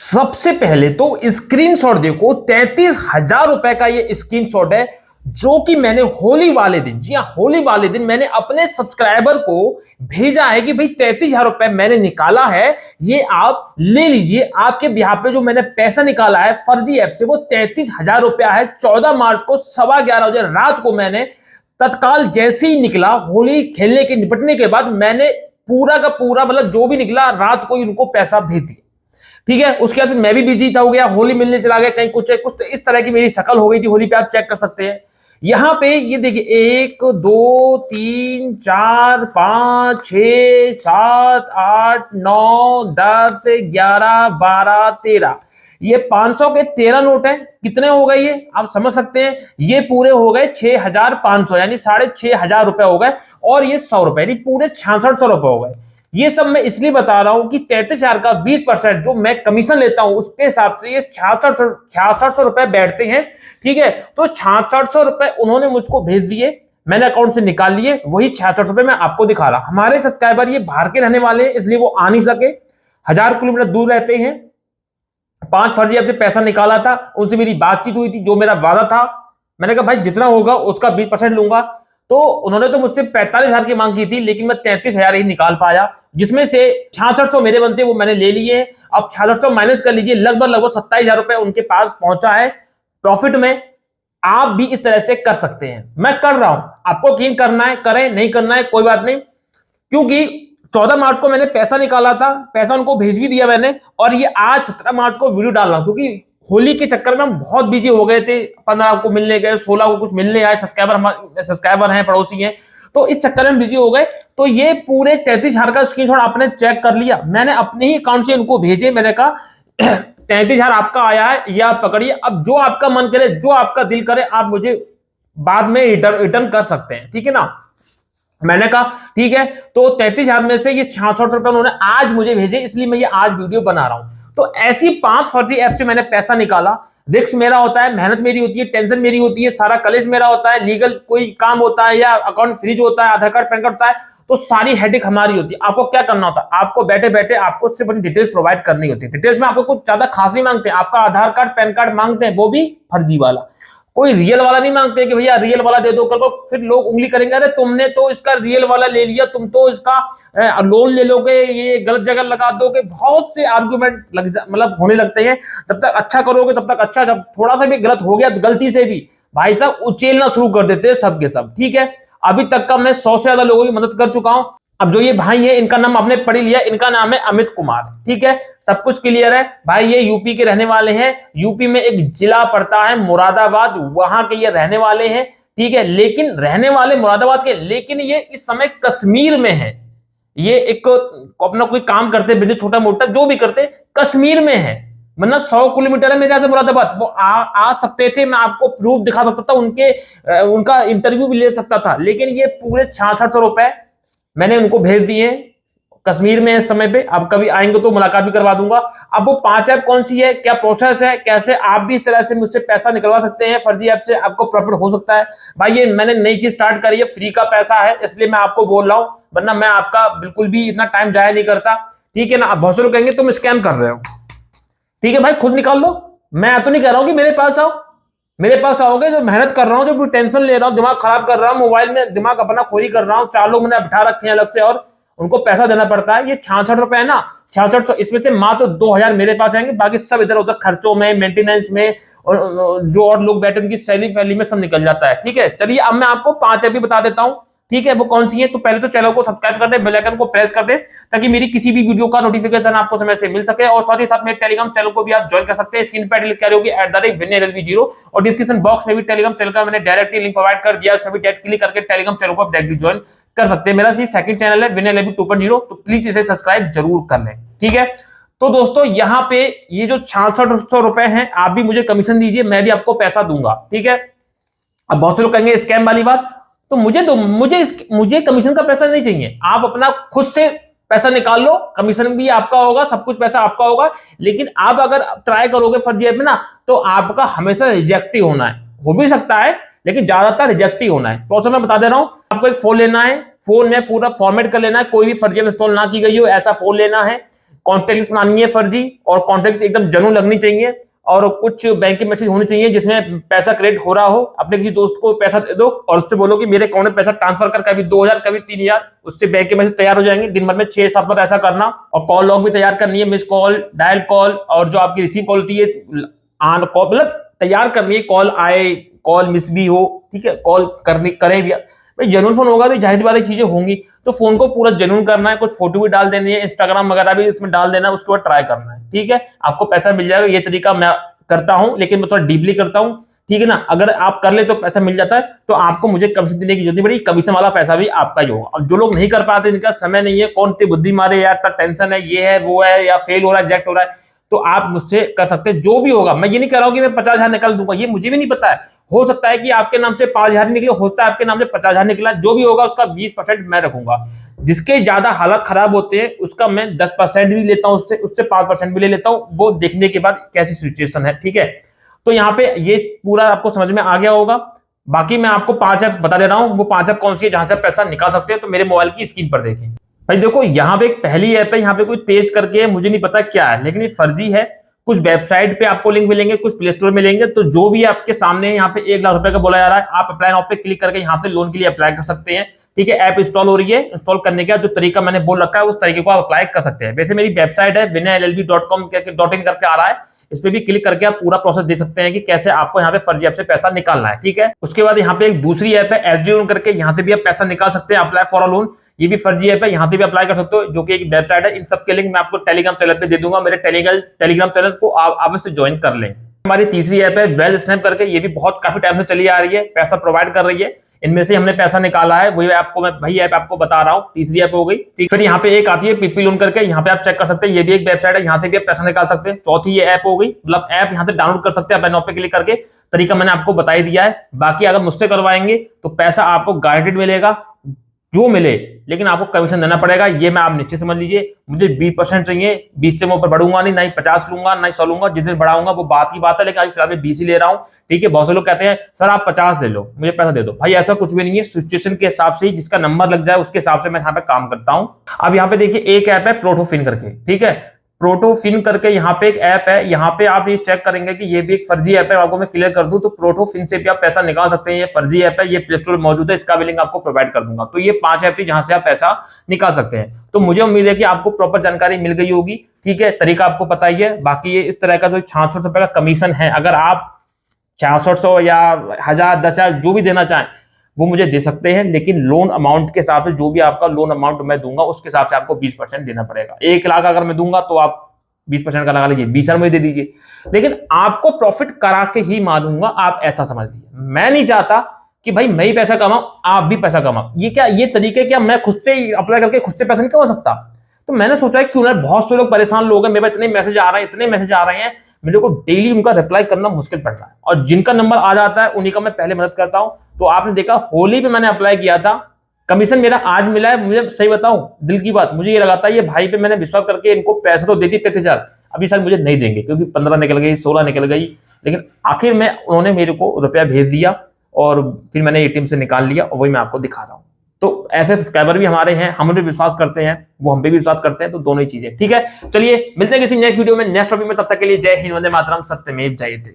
सबसे पहले तो स्क्रीनशॉट देखो, 33,000 रुपए का ये स्क्रीनशॉट है जो कि मैंने होली वाले दिन, जी हाँ होली वाले दिन मैंने अपने सब्सक्राइबर को भेजा है कि भाई 33,000 रुपए मैंने निकाला है, ये आप ले लीजिए। आपके बिहार पे जो मैंने पैसा निकाला है फर्जी ऐप से वो 33,000 रुपया है। 14 मार्च को 11:15 बजे रात को मैंने तत्काल जैसे ही निकला, होली खेलने के निपटने के बाद मैंने पूरा का पूरा मतलब जो भी निकला रात को ही उनको पैसा भेज दिया। ठीक है, उसके बाद मैं भी बिजी था, हो गया, होली मिलने चला गया कहीं, कुछ तो इस तरह की मेरी शक्ल हो गई थी होली पे, आप चेक कर सकते हैं। यहां पे ये देखिए 1 2 3 4 5 6 7 8 9 10 11 12 13, ये 500 के 13 नोट हैं। कितने हो गए ये आप समझ सकते हैं, ये पूरे हो गए 6,500 यानी 6,500 रुपए हो गए, और ये 100 रुपए यानी पूरे 6600 रुपए हो गए। ये सब मैं इसलिए बता रहा हूं कि 33,000 का 20% जो मैं कमीशन लेता हूं उसके हिसाब से ये 6600 रुपए बैठते हैं। ठीक है, तो 6600 रुपए उन्होंने मुझको भेज दिए, मैंने अकाउंट से निकाल लिए, वही 6600 रुपए मैं आपको दिखा रहा। हमारे सब्सक्राइबर ये बाहर के रहने वाले हैं इसलिए वो आ नहीं सके, 1000 किलोमीटर दूर रहते हैं। 5 फर्जी ऐप से पैसा निकाला था, उनसे मेरी बातचीत हुई थी, जो मेरा वादा था मैंने कहा भाई जितना होगा उसका 20% लूंगा। तो उन्होंने तो मुझसे 45,000 की मांग की थी, लेकिन मैं 33,000 ही निकाल पाया, जिसमें से 6600 मेरे बनते वो मैंने ले लिए। अब 6600 माइनस कर लीजिए, लगभग 27,000 रुपए उनके पास पहुंचा है प्रॉफिट में। आप भी इस तरह से कर सकते हैं, मैं कर रहा हूं, आपको यकीन करना है करें, नहीं करना है कोई बात नहीं, क्योंकि 14 मार्च को मैंने पैसा निकाला था, पैसा उनको भेज भी दिया मैंने, और ये आज 17 मार्च को वीडियो डाल रहा हूं क्योंकि होली के चक्कर में हम बहुत बिजी हो गए थे। 15 को मिलने गए, 16 को कुछ मिलने आए, सब्सक्राइबर हैं, पड़ोसी हैं, तो इस चक्कर में बिजी हो गए। तो ये पूरे 33,000 का स्क्रीनशॉट आपने चेक कर लिया, मैंने अपने ही अकाउंट से उनको भेजे, मैंने कहा 33,000 आपका आया है, ये आप पकड़िए, अब जो आपका मन करे, जो आपका दिल करे, आप मुझे बाद में रिटर्न कर सकते हैं, ठीक है ना। मैंने कहा ठीक है, तो 33,000 में से ये 6600 रुपए उन्होंने आज मुझे भेजे, इसलिए मैं ये आज वीडियो बना रहा हूं। तो ऐसी 5 फर्जी ऐप से मैंने पैसा निकाला, रिस्क मेरा होता है, मेहनत मेरी होती है, टेंशन मेरी होती है, सारा कलेश मेरा होता है, लीगल कोई काम होता है या अकाउंट फ्रीज होता है, आधार कार्ड पैन कार्ड होता है, तो सारी हेडेक हमारी होती है। आपको क्या करना होता है, आपको बैठे बैठे आपको सिर्फ अपनी डिटेल्स प्रोवाइड करनी होती है। डिटेल्स में आपको कुछ ज्यादा खास नहीं मांगते, आपका आधार कार्ड पैन कार्ड मांगते हैं, वो भी फर्जी वाला, कोई रियल वाला नहीं मांगते कि भैया रियल वाला दे दो। कल को फिर लोग उंगली करेंगे, अरे तुमने तो इसका रियल वाला ले लिया, तुम तो इसका लोन ले लोगे, ये गलत जगह लगा दोगे, बहुत से आर्गुमेंट मतलब होने लगते हैं। तब तक अच्छा करोगे तब तक अच्छा, जब थोड़ा सा भी गलत हो गया गलती से भी भाई साहब उचेलना शुरू कर देते हैं सब के सब। ठीक है, अभी तक का मैं 100 से ज्यादा लोगों की मदद कर चुका हूं। अब जो ये भाई है इनका नाम आपने पढ़ लिया, इनका नाम है अमित कुमार। ठीक है, सब कुछ क्लियर है भाई, ये यूपी के रहने वाले हैं, यूपी में एक जिला पड़ता है मुरादाबाद, वहां के ये रहने वाले हैं। ठीक है, लेकिन रहने वाले मुरादाबाद के, लेकिन ये इस समय कश्मीर में है। ये एक अपना कोई काम करते, बिजनेस छोटा मोटा जो भी करते, कश्मीर में है, मतलब 100 किलोमीटर है मेरे यहाँ से मुरादाबाद। वो आ सकते थे, मैं आपको प्रूफ दिखा सकता था, उनका इंटरव्यू भी ले सकता था, लेकिन ये पूरे 6600 रुपए मैंने उनको भेज दिए, कश्मीर में इस समय पे। अब कभी आएंगे तो मुलाकात भी करवा दूंगा। अब वो 5 ऐप कौन सी है, क्या प्रोसेस है, कैसे आप भी इस तरह से मुझसे पैसा निकलवा सकते हैं फर्जी ऐप से, आपको प्रॉफिट हो सकता है। भाई ये मैंने नई चीज स्टार्ट करी है, फ्री का पैसा है, इसलिए मैं आपको बोल रहा हूं, वरना मैं आपका बिल्कुल भी इतना टाइम जाया नहीं करता। ठीक है ना, बहुत से लोग कहेंगे तुम स्कैम कर रहे हो। ठीक है भाई, खुद निकाल लो, मैं तो नहीं कह रहा हूं कि मेरे पास आओ, मेरे पास आओगे, जो मेहनत कर रहा हूं, जो टेंशन ले रहा हूं, दिमाग खराब कर रहा हूं, मोबाइल में दिमाग अपना खोरी कर रहा हूं, 4 लोग मैंने बिठा रखे हैं अलग से और उनको पैसा देना पड़ता है। ये 66 रुपए है ना, 6600, इसमें से मात्र 2,000 मेरे पास आएंगे, बाकी सब इधर उधर खर्चों में, मेंटेनेंस में, और जो और लोग बैठे उनकी सैलरी फैली में सब निकल जाता है। ठीक है, चलिए अब मैं आपको 5 ऐप भी बता देता हूं। ठीक है, वो कौन सी है, तो पहले तो चैनल को सब्सक्राइब कर दे, बेल आइकन को प्रेस कर दे, ताकि मेरी किसी भी वीडियो का नोटिफिकेशन आपको समय से मिल सके। और साथ ही साथ मेरे टेलीग्राम चैनल को भी आप ज्वाइन कर सकते हैं, स्क्रीन पर क्लिक करोगे @vinylv0, और डिस्क्रिप्शन बॉक्स में भी टेलीग्राम चैनल का मैंने डायरेक्टली लिंक प्रोवाइड कर दिया, उसमें भी डायरेक्ट क्लिक करके टेलीग्राम चैनल को आप डायरेक्टली ज्वाइन कर सकते हैं। मेरा सेकंड चैनल है विनय 2.0, तो प्लीज इसे सब्सक्राइब जरूर कर लें। ठीक है, तो दोस्तों यहाँ पे ये जो 6600 रुपए हैं, आप भी मुझे कमीशन दीजिए, मैं भी आपको पैसा दूंगा। ठीक है, अब बहुत से लोग कहेंगे स्कैम वाली बात, तो मुझे कमीशन का पैसा नहीं चाहिए, आप अपना खुद से पैसा निकाल लो, कमीशन भी आपका होगा, सब कुछ पैसा आपका होगा। लेकिन आप अगर ट्राई करोगे फर्जी ऐप में ना, तो आपका हमेशा रिजेक्ट ही होना है, हो भी सकता है लेकिन ज्यादातर रिजेक्ट ही होना है। तो मैं बता दे रहा हूं, आपको एक फोन लेना है, फोन में पूरा फॉर्मेट कर लेना है, कोई भी फर्जी ऐप इंस्टॉल ना की गई हो ऐसा फोन लेना है, कॉन्टेक्ट लिस्ट बनानी है फर्जी, और कॉन्टेक्ट एकदम जेन्युइन लगनी चाहिए, और कुछ बैंक के मैसेज होने चाहिए जिसमें पैसा क्रेडिट हो रहा हो। अपने किसी दोस्त को पैसा दे दो और उससे बोलो कि मेरे अकाउंट में पैसा ट्रांसफर कर, कभी 2000 कभी 3000, उससे बैंक के मैसेज तैयार हो जाएंगे। दिन भर में 6-7 बार ऐसा करना, और कॉल लॉग भी तैयार करनी है, मिस कॉल, डायल कॉल, और जो आपकी रिसीव कॉल होती है ऑन कॉल, मतलब तैयार करनी है, कॉल आए, कॉल मिस भी हो, ठीक है, कॉल करनी करें भी। भाई जेन्युइन फोन होगा तो जाहिर सी बात है चीजें होंगी, तो फोन को पूरा जेन्युइन करना है, कुछ फोटो भी डाल देनी है, इंस्टाग्राम वगैरह भी इसमें डाल देना है, उसके बाद ट्राई करना है, ठीक है, आपको पैसा मिल जाएगा। ये तरीका मैं करता हूं, लेकिन मैं थोड़ा डीपली करता हूं, ठीक है ना। अगर आप कर ले तो पैसा मिल जाता है, तो आपको मुझे कमीशन देने की जरूरत नहीं पड़ेगी, कमीशन वाला पैसा भी आपका ही होगा। और जो लोग नहीं कर पाते, इनका समय नहीं है, कौन सी बुद्धि मारे यार, इतना टेंशन है, ये है वो है, या फेल हो रहा है, रिजेक्ट हो रहा है, तो आप मुझसे कर सकते हैं, जो भी होगा। मैं ये नहीं कह रहा हूं कि मैं 50,000 निकाल दूंगा, ये मुझे भी नहीं पता है, हो सकता है कि आपके नाम से 5,000 निकले, होता है आपके नाम से 50,000 निकला, जो भी होगा उसका 20% मैं रखूंगा। जिसके ज्यादा हालात खराब होते हैं उसका मैं 10% भी लेता हूं, उससे 5% भी ले लेता हूं, वो देखने के बाद कैसी सिचुएशन है, ठीक है। तो यहाँ पे ये पूरा आपको समझ में आ गया होगा। बाकी मैं आपको 5 ऐप बता दे रहा हूं, वो 5 ऐप कौन सी है जहां से पैसा निकाल सकते हैं, तो मेरे मोबाइल की स्क्रीन पर देखें। भाई देखो, यहाँ पे एक पहली ऐप है, यहाँ पे कोई तेज करके, मुझे नहीं पता क्या है, लेकिन ये फर्जी है। कुछ वेबसाइट पे आपको लिंक मिलेंगे, कुछ प्ले स्टोर मिलेंगे, तो जो भी आपके सामने यहाँ पे 1 लाख रुपए का बोला जा रहा है, आप अप्लाई नाउ पे क्लिक करके यहाँ से लोन के लिए अप्लाई कर सकते हैं, ठीक है। ऐप इंस्टॉल हो रही है, इंस्टॉल करने का जो तरीका मैंने बोल रखा है उस तरीके को आप अप्लाई कर सकते हैं। वैसे मेरी वेबसाइट है vinayllb.com .in करके आ रहा है, इस पे भी क्लिक करके आप पूरा प्रोसेस देख सकते हैं कि कैसे आपको यहाँ पे फर्जी ऐप से पैसा निकालना है, ठीक है। उसके बाद यहाँ पे एक दूसरी ऐप है एसडी लोन करके, यहाँ से भी आप पैसा निकाल सकते हैं, अप्लाई फॉर अ लोन, ये भी फर्जी ऐप है, यहाँ से भी अप्लाई कर सकते हो, जो कि एक वेबसाइट है। इन सब के लिंक मैं आपको टेलीग्राम चैनल पे दे दूंगा, मेरे टेलीग्राम चैनल को आप अवश्य ज्वाइन कर लें। हमारी तीसरी ऐप है वेल स्नैप करके, ये भी बहुत काफी टाइम से चली आ रही है, पैसा प्रोवाइड कर रही है, इनमें से हमने पैसा निकाला है, वही ऐप आपको बता रहा हूँ, तीसरी ऐप हो गई, ठीक। फिर यहाँ पे एक आती है पीपी लोन करके, यहाँ पे आप चेक कर सकते हैं, ये भी एक वेबसाइट है, यहाँ से भी आप पैसा निकाल सकते हैं। चौथी ये ऐप हो गई, मतलब ऐप यहाँ से डाउनलोड कर सकते हैं, अपने पे क्लिक करके, तरीका मैंने आपको बता ही दिया है। बाकी अगर मुझसे करवाएंगे तो पैसा आपको गारंटेड मिलेगा, जो मिले, लेकिन आपको कमीशन देना पड़ेगा, ये मैं आप नीचे समझ लीजिए। मुझे 20% चाहिए, 20 से मैं ऊपर बढ़ूंगा नहीं, ना ही 50 लूंगा, ना ही 100 लूंगा, जिस दिन बढ़ाऊंगा वो बात की बात है, लेकिन अभी फिलहाल मैं 20 ही ले रहा हूं, ठीक है। बहुत से लोग कहते हैं सर आप 50 ले लो, मुझे पैसा दे दो, भाई ऐसा कुछ भी नहीं है, सिचुएशन के हिसाब से जिसका नंबर लग जाए उसके हिसाब से मैं यहाँ पे काम करता हूँ। अब यहाँ पे देखिए एक ऐप है प्रोटोफिन करके, ठीक है, प्रोटोफिन करके यहाँ पे एक ऐप है, यहाँ पे आप ये चेक करेंगे कि ये भी एक फर्जी ऐप है, आपको मैं क्लियर कर दूं तो प्रोटोफिन से भी आप पैसा निकाल सकते हैं, ये फर्जी ऐप है, ये प्ले स्टोर में मौजूद है, इसका भी लिंक आपको प्रोवाइड कर दूंगा। तो ये 5 ऐप थी जहां से आप पैसा निकाल सकते हैं। तो मुझे उम्मीद है कि आपको प्रॉपर जानकारी मिल गई होगी, ठीक है, तरीका आपको पता ही है। बाकी ये इस तरह का जो 66 रुपए का कमीशन है, अगर आप 6600 या 1000 10,000 जो भी देना चाहें वो मुझे दे सकते हैं, लेकिन लोन अमाउंट के हिसाब से, जो भी आपका लोन अमाउंट मैं दूंगा उसके हिसाब से आपको 20% देना पड़ेगा। 1 लाख अगर मैं दूंगा तो आप 20% का लगा लीजिए, 20,000 मुझे दे दीजिए, लेकिन आपको प्रॉफिट करा के ही मानूंगा, आप ऐसा समझ लीजिए। मैं नहीं चाहता कि भाई मैं ही पैसा कमाऊं, आप भी पैसा कमाओ, ये क्या, ये तरीके क्या, मैं खुद से अप्लाई करके खुद से पैसा नहीं कमा सकता? तो मैंने सोचा क्यों ना, बहुत से लोग परेशान लोग हैं, मेरे पास इतने मैसेज आ रहे हैं, इतने मैसेज आ रहे हैं, मेरे को डेली उनका रिप्लाई करना मुश्किल पड़ता है, और जिनका नंबर आ जाता है उन्हीं का मैं पहले मदद करता हूं। तो आपने देखा होली पे मैंने अप्लाई किया था, कमीशन मेरा आज मिला है। मुझे सही बताऊं, दिल की बात, मुझे ये लगा था ये भाई पे मैंने विश्वास करके इनको पैसा तो देती 33,000, अभी शायद मुझे नहीं देंगे, क्योंकि 15 निकल गई, 16 निकल गई, लेकिन आखिर में उन्होंने मेरे को रुपया भेज दिया, और फिर मैंने एटीएम से निकाल लिया, और वही मैं आपको दिखा रहा हूं। तो ऐसे सब्सक्राइबर भी हमारे हैं, हम उन पे विश्वास करते हैं, वो हम पे भी विश्वास करते हैं, तो दोनों ही चीजें, ठीक है। चलिए मिलते हैं किसी नेक्स्ट वीडियो में, नेक्स्ट टॉपिक में, तब तक के लिए जय हिंद, वंदे मातरम, सत्यमेव जयते।